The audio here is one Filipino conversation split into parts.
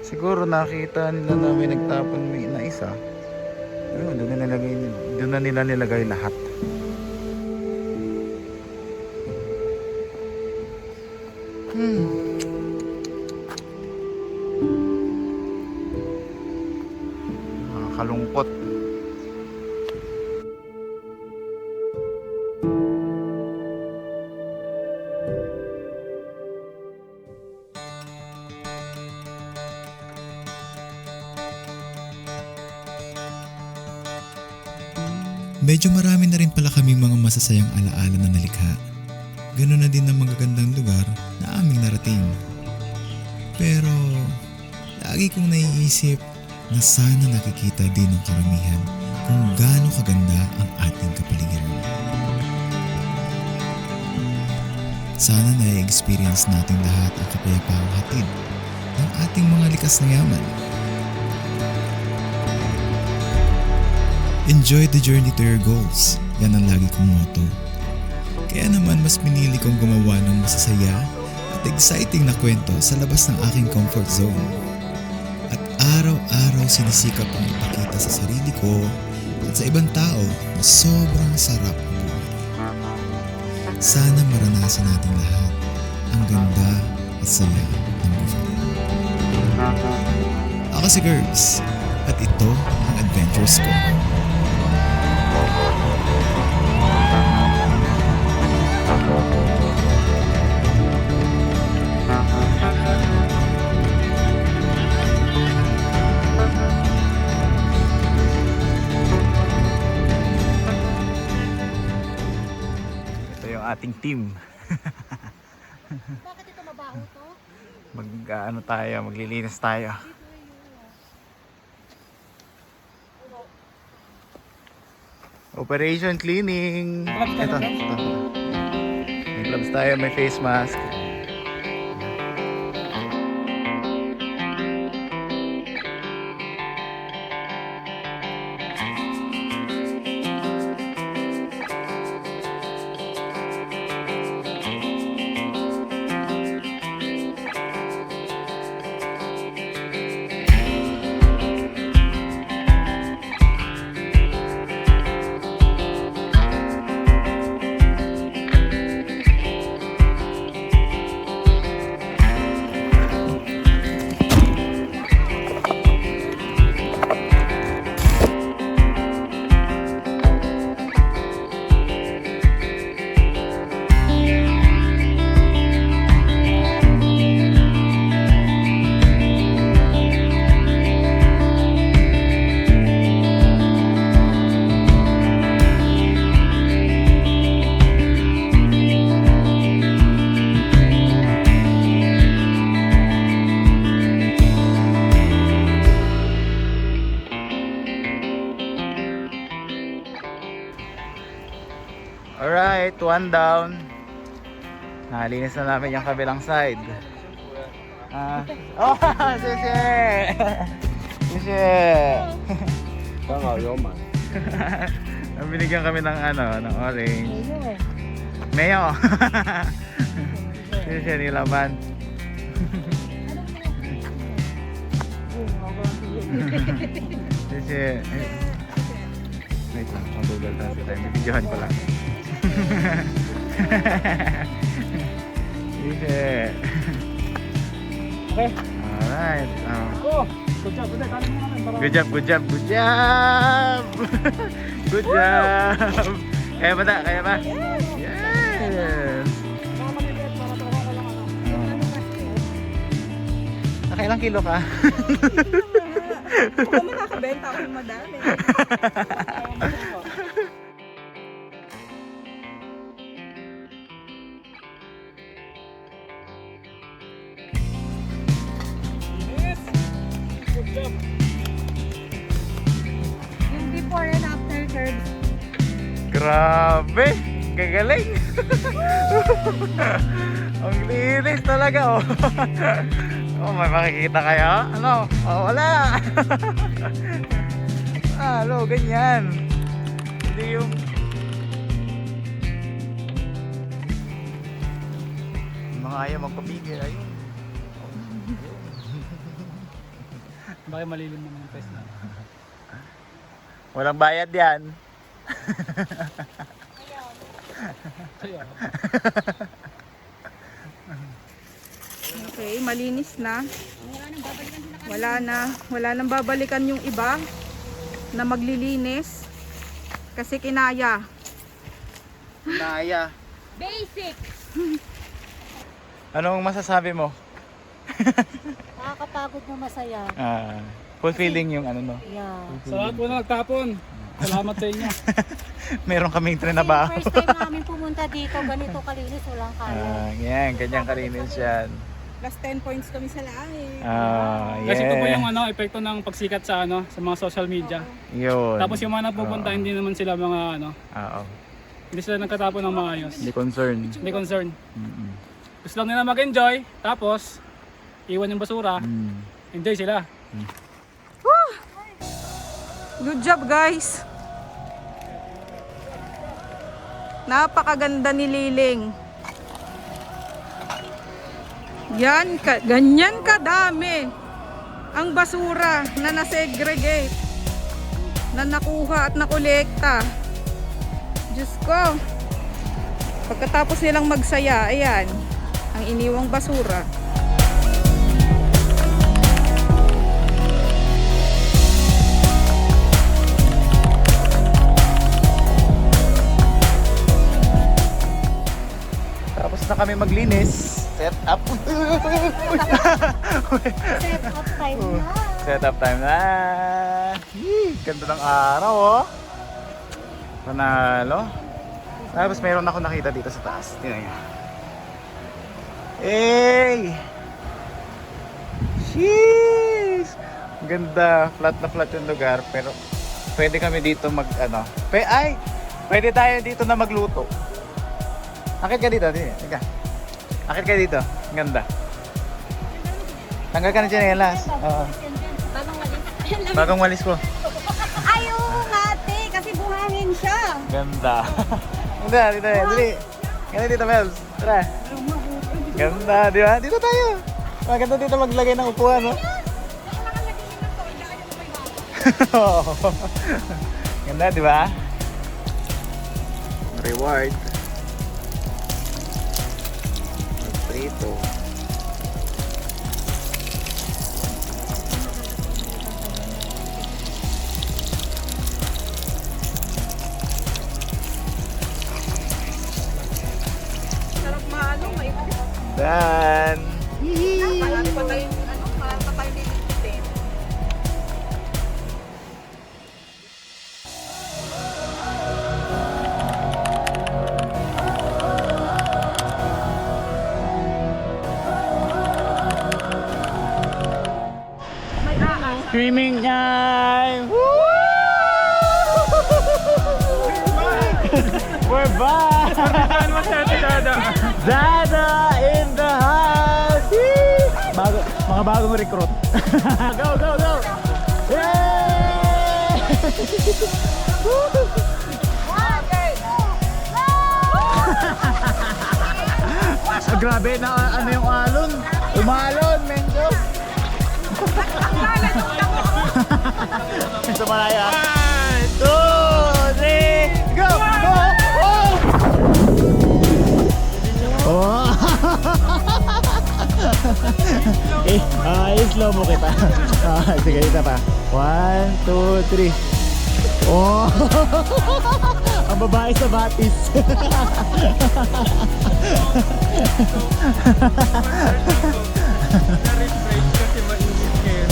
Siguro nakita nila namin nagtapon may na isa. Ayun, doon na nila nilagay lahat. Nakakalungkot. Medyo marami na rin pala kaming mga masasayang alaala na nalikha. Ganoon na din ang magagandang lugar na aming narating. Pero lagi kong naiisip na sana nakikita din ng karamihan kung gaano kaganda ang ating kapaligiran. Sana na-experience natin lahat ang kapayapaang hatid ng ating mga likas na yaman. Enjoy the journey to your goals. Yan ang lagi kong motto. Kaya naman mas pinili kong gumawa ng masasaya at exciting na kwento sa labas ng aking comfort zone. At araw-araw sinisikap kong ipakita sa sarili ko at sa ibang tao na sobrang sarap ang buhay. Sana maranasan natin lahat ang ganda at saya ng buhay. Ako si Gerbs at ito ang Adventures ko. Ito yung ating team. Bakit ito mabaho to? Ano tayo, maglilinis tayo. Operation cleaning. Ito. May gloves tayo, may face mask. Alright, one down. Nalinis na namin yung kabilang side. Oh, sisi! Sisi! Binigyan kami ng ng orange. Mayo! Sisi nilaban. Sisi! Wait lang, kung Google Translate tayo. Bibidyohan ko lang. Sisi! Okay. Alright. Oh, good job. Good job, good job, good job! Good job! Kaya ba? Kaya ba? Yes! Nakailang kilo ka? Huwag mo nakabenta ako ng madami. Yung before and after curves. Grabe! Gagaling! Ang linis talaga, oh! Oh, may makikita kayo? Ano? Oh, wala! Halo, ganyan! Hindi yung... Mga ayaw magpapigil, ayun. Bakit malilim naman yung pwesto na? Walang bayad yan. Kaya, Okay, malinis na. Wala nang babalikan yung iba na maglilinis. Kasi kinaya. Naya. Basic! Anong masasabi mo? Nakakapagod na masaya. Fulfilling yung ano no. Yeah. sa lahat po na nagtapon, salamat sa inyo. Meron kaming Kasi trinabaho. first time namin pumunta dito, ganito kalinis, walang kaya. Yan, kanyang kalinis yan. Plus 10 points kami sa lahi. Yeah. Kasi ito po yung epekto ng pagsikat sa sa mga social media. Yun. Tapos yung mga napupunta, hindi naman sila mga Oo. hindi sila nagkatapon ng maayos. Hindi concern. Hindi concern. Mm-mm. Gusto lang nila mag-enjoy, tapos iwan yung basura, enjoy sila. Good job, guys. Napakaganda ni Liling. Ganyan kadami ang basura na nasegregate, na nakuha at nakolekta. Diyos ko. Pagkatapos nilang magsaya, ayan, ang iniwang basura. Tapos na kami maglinis. Set up. Set up time na. Set up time na. Ganda ng araw oh. Panalo. Tapos meron ako nakita dito sa taas. Tingnan niyo. Hey! Sheesh! Ganda. Flat na flat yung lugar. Pero pwede kami dito mag pwede tayo dito na magluto. Akit ka dito. Tika. Akit ka dito. Ang ganda. Tanggal ka na tsinelas. Oo. Bagong walis ko. Ayaw ngate kasi buhangin siya. Ganda. Ganda, dito. Dali. Ganda dito, Mels. Tara. Ganda, di ba? Dito tayo. Maganda dito maglagay ng upuan, no? Ganda, di ba? Reward. Prito. Sarap maano, may Dan. parang patay nilipitin. Swimming time! Woo! We're back! Dada in the house! Yee! Mga bagong recruit. Go, go, go! Yay! Grabe na ano yung alon. Umalon, menjo. Sa malaya. 1, 2, 3, go! Go! Oh! Slow mo kita. Sige, dito pa. 1, 2, 3. Oh! Ang babae sa batis.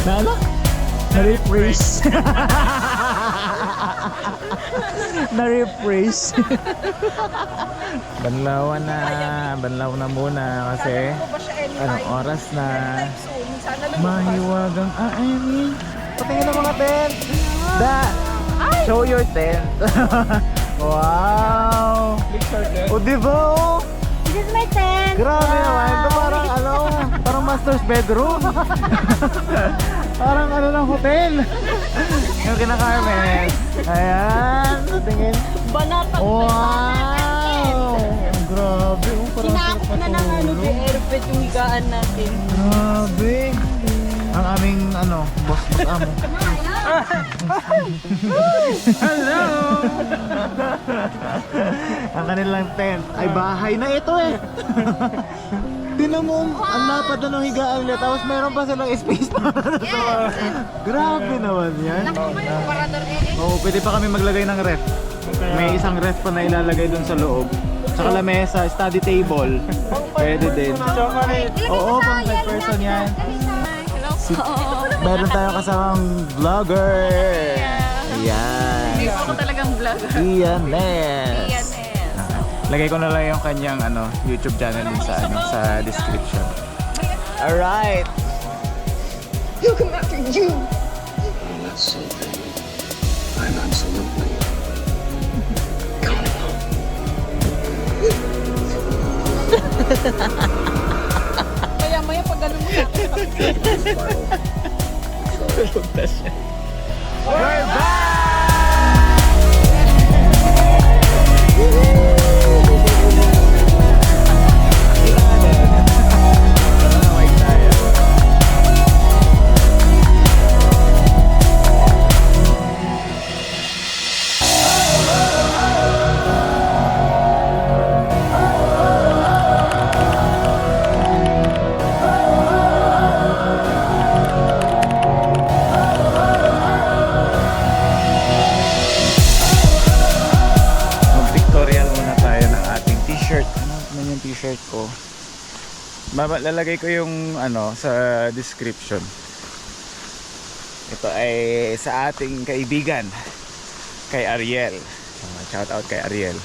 Na ano? Na-refresh. Na-refresh. Banlawan na muna kasi anong oras na? Mahiwagang amin. Patingin ng mga tent. Show your tent. Wow. O diba oh? This is my tent. Grabe naman. Ito parang master's bedroom. Parang ng hotel. Yung kina Carmen. Ayan. Tingin. Banatang Wow. Grabe. Parang Sinakop na ng airbed yung higaan natin. Grabe. Ang aming boss amo. Hello! Ang kanilang tent ay bahay na ito eh. Tinan mo, ang lapad na ng higaan nila. Tapos meron pa silang space para sa grabe naman yan. Oo, pwede pa kami maglagay ng ref. May isang ref pa na ilalagay dun sa loob. Tsaka lamesa, study table. Pwede din. Oo, pang 5 person yan. Meron tayong kasamang vlogger. Ayan. Hindi po ako talagang vlogger. Ian Ness. Lagay ko na lang yung kanyang YouTube channel din sa description. Alright. That's something I'm absolutely Maya pag ganun mo sa akin. We're back! Mag-pictorial muna tayo ng ating t-shirt. Ano naman yung t-shirt ko? Lalagay ko yung sa description. Ito ay sa ating kaibigan, kay Ariel. Shout out kay Ariel.